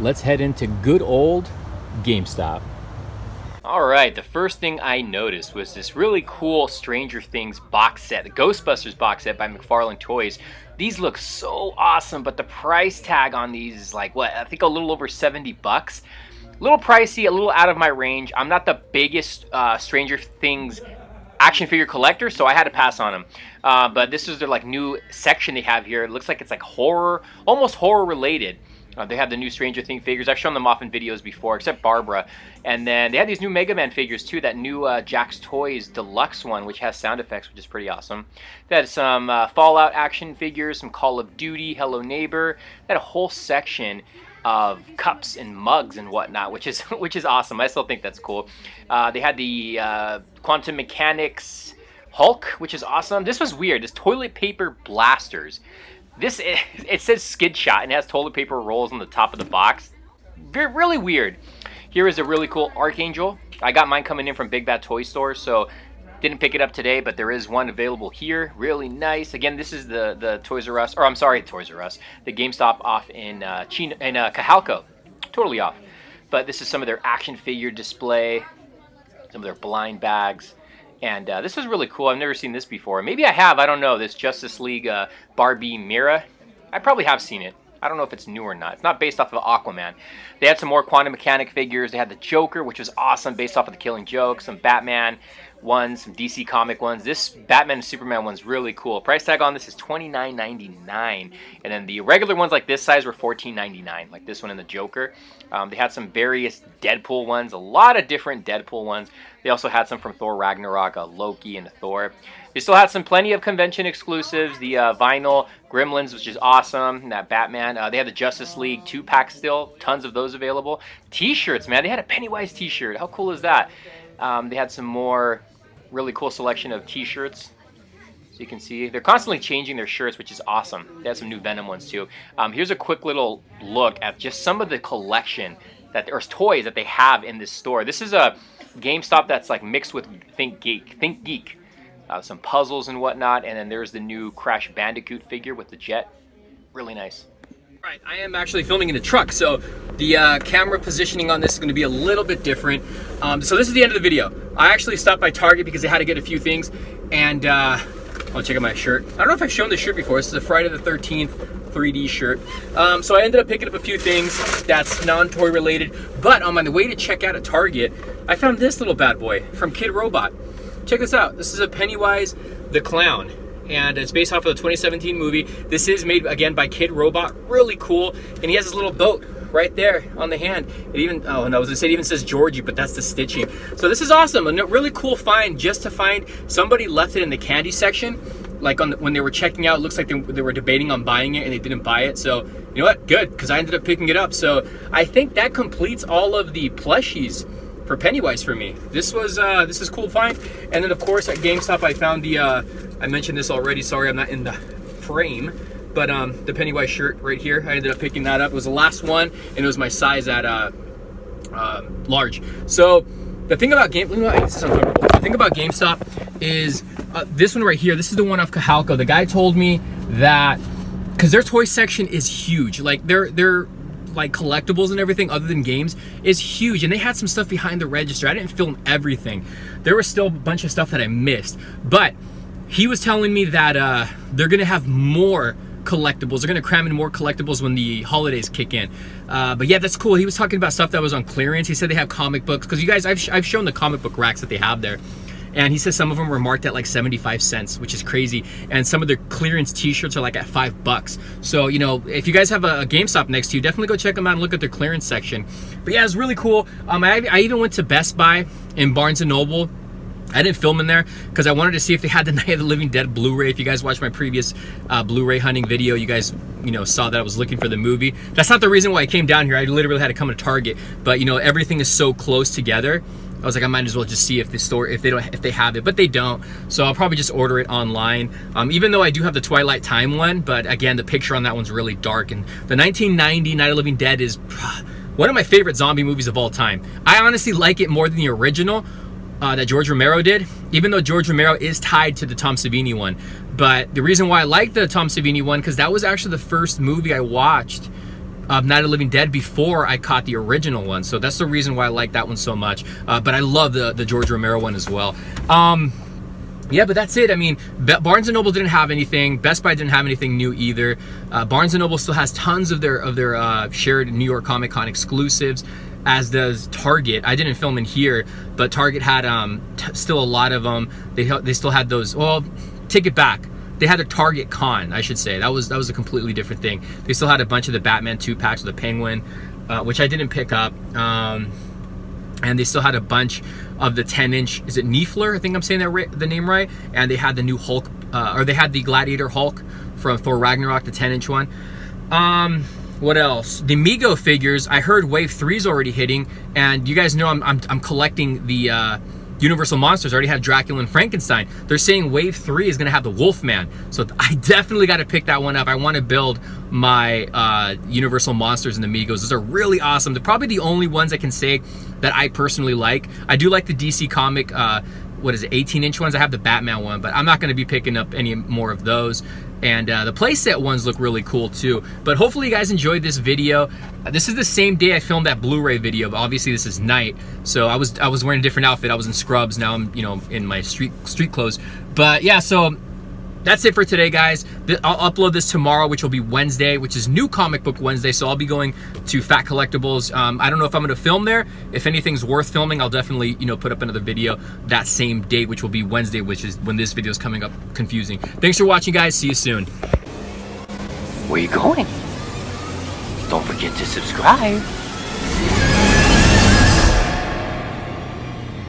let's head into good old GameStop. All right, the first thing I noticed was this really cool Stranger Things box set, the Ghostbusters box set by McFarlane Toys. These look so awesome, but the price tag on these is like, what, I think a little over 70 bucks. A little pricey, a little out of my range. I'm not the biggest Stranger Things action figure collector, so I had to pass on them. But this is their like new section they have here. It looks like it's like horror, almost horror related. They have the new Stranger Things figures. I've shown them off in videos before, except Barbara. And then they have these new Mega Man figures too, that new Jack's Toys Deluxe one, which has sound effects, which is pretty awesome. They had some Fallout action figures, some Call of Duty, Hello Neighbor. They had a whole section of cups and mugs and whatnot, which is awesome. I still think that's cool. They had the Quantum Mechanics Hulk, which is awesome. This was weird. This toilet paper blasters. It says Skid Shot and it has toilet paper rolls on the top of the box. Really weird. Here is a really cool Archangel. I got mine coming in from Big Bad Toy Store, so didn't pick it up today, but there is one available here. Really nice. Again, this is the Toys R Us, or I'm sorry, Toys R Us, the GameStop off in Cajalco. Totally off. But this is some of their action figure display, some of their blind bags. And this is really cool. I've never seen this before. Maybe I have. I don't know. This Justice League Barbie Mira. I probably have seen it. I don't know if it's new or not. It's not based off of Aquaman. They had some more Quantum Mechanic figures. They had the Joker, which was awesome, based off of the Killing Joke. Some Batman ones, some DC comic ones. This Batman and Superman one's really cool. Price tag on this is $29.99. And then the regular ones like this size were $14.99, like this one and the Joker. They had some various Deadpool ones, a lot of different Deadpool ones. They also had some from Thor Ragnarok, Loki, and Thor. They still had plenty of convention exclusives. The vinyl Gremlins, which is awesome. And that Batman. They had the Justice League 2-pack still. Tons of those available. T-shirts, man. They had a Pennywise T-shirt. How cool is that? They had some more really cool selection of T-shirts. So you can see they're constantly changing their shirts, which is awesome. They have some new Venom ones too. Here's a quick little look at just some of the collection or toys that they have in this store. This is a GameStop that's like mixed with Think Geek. Some puzzles and whatnot, and then there's the new Crash Bandicoot figure with the jet. Really nice. Right, I am actually filming in the truck, so the camera positioning on this is going to be a little bit different. So this is the end of the video. I actually stopped by Target because I had to get a few things, and I'll check out my shirt. I don't know if I've shown this shirt before. This is a Friday the 13th 3D shirt. So I ended up picking up a few things that's non-toy related, but on my way to check out at Target, I found this little bad boy from Kid Robot. Check this out. This is a Pennywise the Clown, and it's based off of the 2017 movie. This is made again by Kid Robot. Really cool. And he has this little boat right there on the hand. It even, oh no, it even says Georgie, but that's the stitching. So this is awesome. A really cool find, just to find somebody left it in the candy section. Like when they were checking out, it looks like they were debating on buying it and they didn't buy it. So you know what? Good, because I ended up picking it up. So I think that completes all of the plushies for Pennywise for me. This is a cool find. And then of course at GameStop I found the I mentioned this already, sorry I'm not in the frame, but the Pennywise shirt right here. I ended up picking that up. It was the last one and it was my size at large. So the thing about the thing about GameStop is this one right here. This is the one off Cajalco. The guy told me that because their toy section is huge, like they're like collectibles and everything other than games is huge, and they had some stuff behind the register. I didn't film everything. There was still a bunch of stuff that I missed, but he was telling me that they're gonna have more collectibles. They're gonna cram in more collectibles when the holidays kick in. But yeah, that's cool. He was talking about stuff that was on clearance. He said they have comic books, because you guys, I've shown the comic book racks that they have there. And he says some of them were marked at like 75 cents, which is crazy. And some of their clearance t-shirts are like at $5. So, you know, if you guys have a GameStop next to you, definitely go check them out and look at their clearance section. But yeah, it's really cool. I even went to Best Buy in Barnes & Noble. I didn't film in there because I wanted to see if they had the Night of the Living Dead Blu-ray. If you guys watched my previous Blu-ray hunting video, you guys, you know, saw that I was looking for the movie. That's not the reason why I came down here. I literally had to come to Target. But, you know, everything is so close together. I was like, I might as well just see if the store, if they have it, but they don't. So I'll probably just order it online. Even though I do have the Twilight Time one, but again, the picture on that one's really dark. And the 1990 Night of the Living Dead is one of my favorite zombie movies of all time. I honestly like it more than the original that George Romero did, even though George Romero is tied to the Tom Savini one. But the reason why I like the Tom Savini one, because that was actually the first movie I watched of Night of the Living Dead before I caught the original one. So that's the reason why I like that one so much. But I love the George Romero one as well. Yeah, but that's it. I mean, Barnes & Noble didn't have anything. Best Buy didn't have anything new either. Barnes & Noble still has tons of their shared New York Comic Con exclusives, as does Target. I didn't film in here, but Target had still a lot of them. They still had those. Well, take it back. They had a Target Con, I should say. That was a completely different thing. They still had a bunch of the Batman 2-packs with the Penguin, which I didn't pick up. And they still had a bunch of the 10-inch, is it Niefler? I think I'm saying the name right. And they had the new Hulk, or they had the Gladiator Hulk from Thor Ragnarok, the 10-inch one. What else? The Mego figures, I heard Wave 3 is already hitting, and you guys know I'm collecting the Universal Monsters. I already have Dracula and Frankenstein. They're saying Wave 3 is gonna have the Wolfman. So I definitely gotta pick that one up. I wanna build my Universal Monsters and the Migos. Those are really awesome. They're probably the only ones I can say that I personally like. I do like the DC comic, what is it, 18-inch ones. I have the Batman one, but I'm not gonna be picking up any more of those. And the playset ones look really cool too. But hopefully you guys enjoyed this video. This is the same day I filmed that Blu-ray video, but obviously this is night. So I was wearing a different outfit. I was in scrubs. Now I'm, you know, in my street clothes. But yeah, so that's it for today, guys. I'll upload this tomorrow, which will be Wednesday, which is New Comic Book Wednesday. So I'll be going to Fat Collectibles. I don't know if I'm going to film there. If anything's worth filming, I'll definitely, you know, put up another video that same date, which will be Wednesday, which is when this video is coming up. Confusing. Thanks for watching, guys. See you soon. Where you going? Don't forget to subscribe.